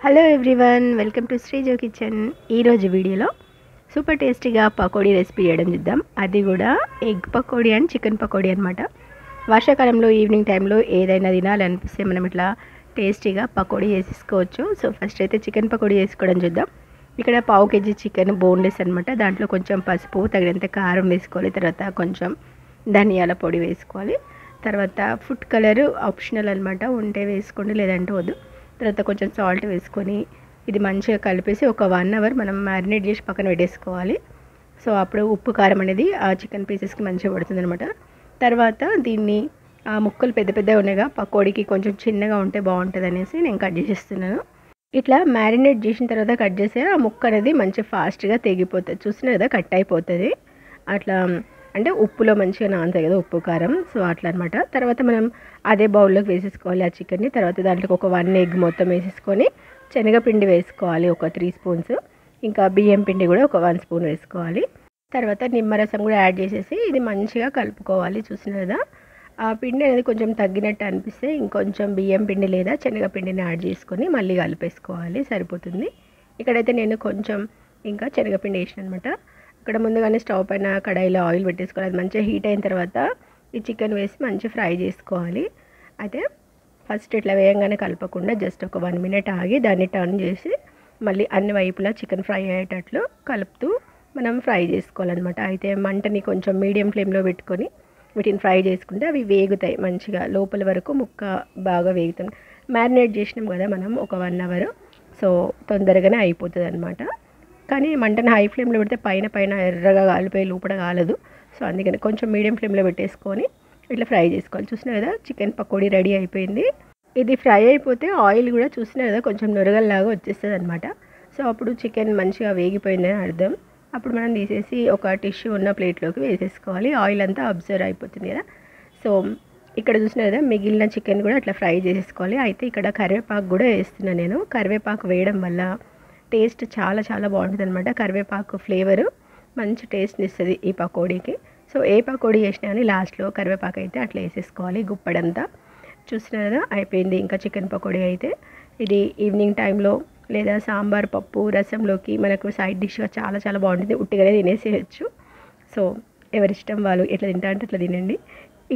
Hello everyone, welcome to Srijo kitchen. ఈరోజు వీడియోలో super టేస్టీగా పకోడీ రెసిపీ చేయడం చూద్దాం. అది కూడా egg pakodi and chicken pakodi అనమాట. వర్షాకాలంలో ఈవినింగ్ టైంలో ఏదైనా తినాలనిపిస్తే మనం ఇట్లా టేస్టీగా పకోడీ చేసేసుకోవచ్చు. సో ఫస్ట్ అయితే చికెన్ పకోడీ చేసుకోవడం చూద్దాం. ఇక్కడ పావు కేజీ చికెన్ బోన్లెస్ అనమాట. దాంట్లో కొంచెం పసుపు, తగినంత కారం వేసుకోవాలి. తర్వాత కొంచెం ధనియాల పొడి వేసుకోవాలి. తర్వాత ఫుడ్ కలర్ ఆప్షనల్ అనమాట, ఉంటే వేసుకోండి లేదంటే వద్దు. తర్వాత కొంచెం సాల్ట్ వేసుకొని ఇది మంచిగా కలిపేసి ఒక 1 అవర్ మనం మ్యారినేట్ చేసి పక్కన పెట్టేసుకోవాలి. సో అప్పుడు ఉప్పు కారం అనేది ఆ చికెన్ పీసెస్కి మంచిగా పడుతుంది అనమాట. తర్వాత దీన్ని ఆ ముక్కలు పెద్ద పెద్దగా ఉన్నాయిగా, పకోడీకి కొంచెం చిన్నగా ఉంటే బాగుంటుంది అనేసి నేను కట్ చేసేస్తున్నాను. ఇట్లా మ్యారినేట్ చేసిన తర్వాత కట్ చేస్తే ఆ ముక్క అనేది మంచిగా ఫాస్ట్గా తెగిపోతుంది. చూసినా కదా, కట్ అయిపోతుంది అట్లా. అంటే ఉప్పులో మంచిగా నానుతాయి కదా ఉప్పు కారం, సో అట్లా అనమాట. తర్వాత మనం అదే బౌల్లోకి వేసేసుకోవాలి ఆ చికెన్ని. తర్వాత దాంట్లోకి ఒక 1 ఎగ్ మొత్తం వేసేసుకొని శనగపిండి వేసుకోవాలి ఒక 3 స్పూన్స్, ఇంకా బియ్యం పిండి కూడా ఒక 1 స్పూన్ వేసుకోవాలి. తర్వాత నిమ్మరసం కూడా యాడ్ చేసేసి ఇది మంచిగా కలుపుకోవాలి. చూసిన కదా, ఆ పిండి అనేది కొంచెం తగ్గినట్టు అనిపిస్తే ఇంకొంచెం బియ్యం పిండి లేదా శనగపిండిని యాడ్ చేసుకొని మళ్ళీ కలిపేసుకోవాలి, సరిపోతుంది. ఇక్కడైతే నేను కొంచెం ఇంకా శనగపిండి వేసిన అనమాట. ఇక్కడ ముందుగానే స్టవ్ పైన కడాయిలో ఆయిల్ పెట్టేసుకోవాలి. అది మంచిగా హీట్ అయిన తర్వాత ఈ చికెన్ వేసి మంచిగా ఫ్రై చేసుకోవాలి. అయితే ఫస్ట్ ఇట్లా వేయంగానే కలపకుండా జస్ట్ ఒక 1 మినిట్ ఆగి దాన్ని టర్న్ చేసి మళ్ళీ అన్ని వైపులా చికెన్ ఫ్రై అయ్యేటట్లు కలుపుతూ మనం ఫ్రై చేసుకోవాలన్నమాట. అయితే మంటని కొంచెం మీడియం ఫ్లేమ్లో పెట్టుకొని వీటిని ఫ్రై చేసుకుంటే అవి వేగుతాయి మంచిగా, లోపల వరకు ముక్క బాగా వేగుతుంది. మ్యారినేట్ చేసినాం కదా మనం ఒక 1 అవర్, సో తొందరగానే అయిపోతుంది అనమాట. కానీ మంటను హై ఫ్లేమ్లో పెడితే పైన పైన ఎర్రగా కాలిపోయి లోపల కాలదు. సో అందుకని కొంచెం మీడియం ఫ్లేమ్లో పెట్టేసుకొని ఇట్లా ఫ్రై చేసుకోవాలి. చూసినా కదా, చికెన్ పకోడీ రెడీ అయిపోయింది. ఇది ఫ్రై అయిపోతే ఆయిల్ కూడా చూసినా కదా కొంచెం నొరగల్లాగా వచ్చేస్తుంది అనమాట. సో అప్పుడు చికెన్ మంచిగా వేగిపోయిందని అర్థం. అప్పుడు మనం తీసేసి ఒక టిష్యూ ఉన్న ప్లేట్లోకి వేసేసుకోవాలి. ఆయిల్ అంతా అబ్జర్వ్ అయిపోతుంది కదా. సో ఇక్కడ చూసినా కదా, మిగిలిన చికెన్ కూడా అట్లా ఫ్రై చేసేసుకోవాలి. అయితే ఇక్కడ కరివేపాకు కూడా వేస్తున్నాను నేను. కరివేపాకు వేయడం వల్ల టేస్ట్ చాలా చాలా బాగుంటుంది అనమాట. కరివేపాకు ఫ్లేవరు మంచి టేస్ట్ని ఇస్తుంది ఈ పకోడీకి. సో ఏ పకోడీ చేసినా కానీ లాస్ట్లో కరివేపాకు అయితే అట్లా వేసేసుకోవాలి గుప్పడంతా. చూసినారా, అయిపోయింది ఇంకా చికెన్ పకోడీ అయితే. ఇది ఈవినింగ్ టైంలో లేదా సాంబార్, పప్పు, రసంలోకి మనకు సైడ్ డిష్గా చాలా చాలా బాగుంటుంది. ఉట్టిగానే తినేసేయచ్చు. సో ఎవరిష్టం వాళ్ళు ఎట్లా తింటా అంటే అట్లా తినండి.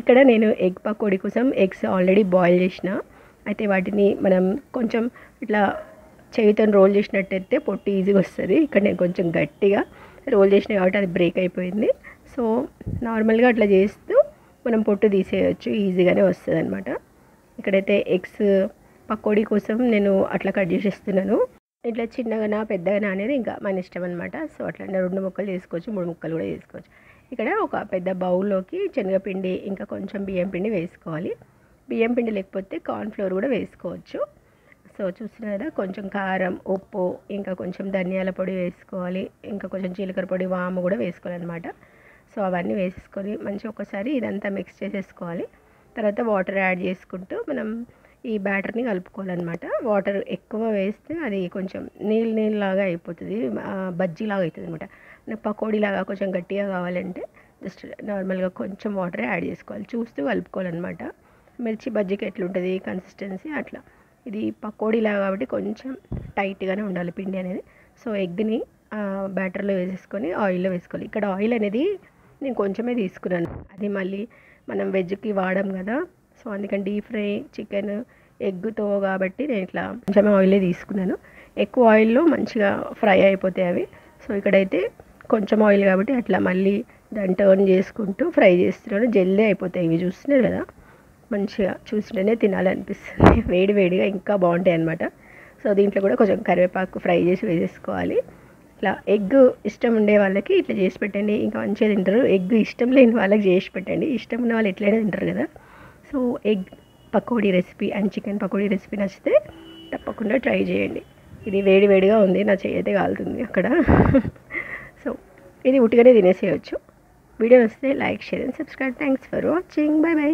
ఇక్కడ నేను ఎగ్ పకోడీ కోసం ఎగ్స్ ఆల్రెడీ బాయిల్ చేసిన. అయితే వాటిని మనం కొంచెం ఇట్లా చేయితో రోల్ చేసినట్టయితే పొట్టు ఈజీగా వస్తుంది. ఇక్కడ నేను కొంచెం గట్టిగా రోల్ చేసిన కాబట్టి అది బ్రేక్ అయిపోయింది. సో నార్మల్గా అట్లా చేస్తూ మనం పొట్టు తీసేయచ్చు, ఈజీగానే వస్తుంది అనమాట. ఇక్కడైతే ఎగ్స్ పకోడీ కోసం నేను అట్లా కట్ చేసేస్తున్నాను. ఇట్లా చిన్నగానా పెద్దగానా అనేది ఇంకా మన ఇష్టం అనమాట. సో అట్లా 2 ముక్కలు చేసుకోవచ్చు, 3 ముక్కలు కూడా చేసుకోవచ్చు. ఇక్కడ ఒక పెద్ద బౌల్లోకి శనగపిండి ఇంకా కొంచెం బియ్యం పిండి వేసుకోవాలి. బియ్యం పిండి లేకపోతే కార్న్ఫ్లోర్ కూడా వేసుకోవచ్చు. సో చూసినా కదా, కొంచెం కారం, ఉప్పు, ఇంకా కొంచెం ధనియాల పొడి వేసుకోవాలి. ఇంకా కొంచెం జీలకర్ర పొడి, వాము కూడా వేసుకోవాలన్నమాట. సో అవన్నీ వేసేసుకొని మంచిగా ఒకసారి ఇదంతా మిక్స్ చేసేసుకోవాలి. తర్వాత వాటర్ యాడ్ చేసుకుంటూ మనం ఈ బ్యాటర్ని కలుపుకోవాలన్నమాట. వాటర్ ఎక్కువ వేస్తే అది కొంచెం నీళ్ళలాగా అయిపోతుంది, బజ్జీలాగా అవుతుంది అనమాట. పకోడీలాగా కొంచెం గట్టిగా కావాలంటే జస్ట్ నార్మల్గా కొంచెం వాటర్ యాడ్ చేసుకోవాలి, చూస్తూ కలుపుకోవాలన్నమాట. మిర్చి బజ్జీకి ఎట్లుంటుంది కన్సిస్టెన్సీ అట్లా. ఇది పకోడీలాగా కాబట్టి కొంచెం టైట్గానే ఉండాలి పిండి అనేది. సో ఎగ్ని బ్యాటర్లో వేసేసుకొని ఆయిల్లో వేసుకోవాలి. ఇక్కడ ఆయిల్ అనేది నేను కొంచెమే తీసుకున్నాను, అది మళ్ళీ మనం వెజ్కి వాడాం కదా. సో అందుకని డీప్ ఫ్రై చికెన్ ఎగ్తో కాబట్టి నేను ఇట్లా కొంచెమే ఆయిలే తీసుకున్నాను. ఎక్కువ ఆయిల్లో మంచిగా ఫ్రై అయిపోతాయి అవి. సో ఇక్కడైతే కొంచెం ఆయిల్ కాబట్టి అట్లా మళ్ళీ దాన్ని టర్న్ చేసుకుంటూ ఫ్రై చేస్తున్నాను. జల్దీ అయిపోతాయి ఇవి, చూస్తున్నారు కదా, మంచిగా చూస్తుంటేనే తినాలనిపిస్తుంది. వేడి వేడిగా ఇంకా బాగుంటాయి అన్నమాట. సో దీంట్లో కూడా కొంచెం కరివేపాకు ఫ్రై చేసి వేసేసుకోవాలి. ఇట్లా ఎగ్ ఇష్టం ఉండే వాళ్ళకి ఇట్లా చేసి పెట్టండి, ఇంకా మంచిగా తింటారు. ఎగ్ ఇష్టం లేని వాళ్ళకి చేసి పెట్టండి, ఇష్టం ఉన్న వాళ్ళు ఎట్లయినా తింటారు కదా. So egg pakodi recipe and chicken pakodi recipe నచ్చితే తప్పకుండా ట్రై చేయండి. ఇది వేడి వేడిగా ఉంది, నా చెయ్యి అయితే కాలుతుంది అక్కడ. సో ఇది ఉట్టిగానే తినేసేయచ్చు. వీడియో వస్తే like, share and subscribe. Thanks for watching. By by.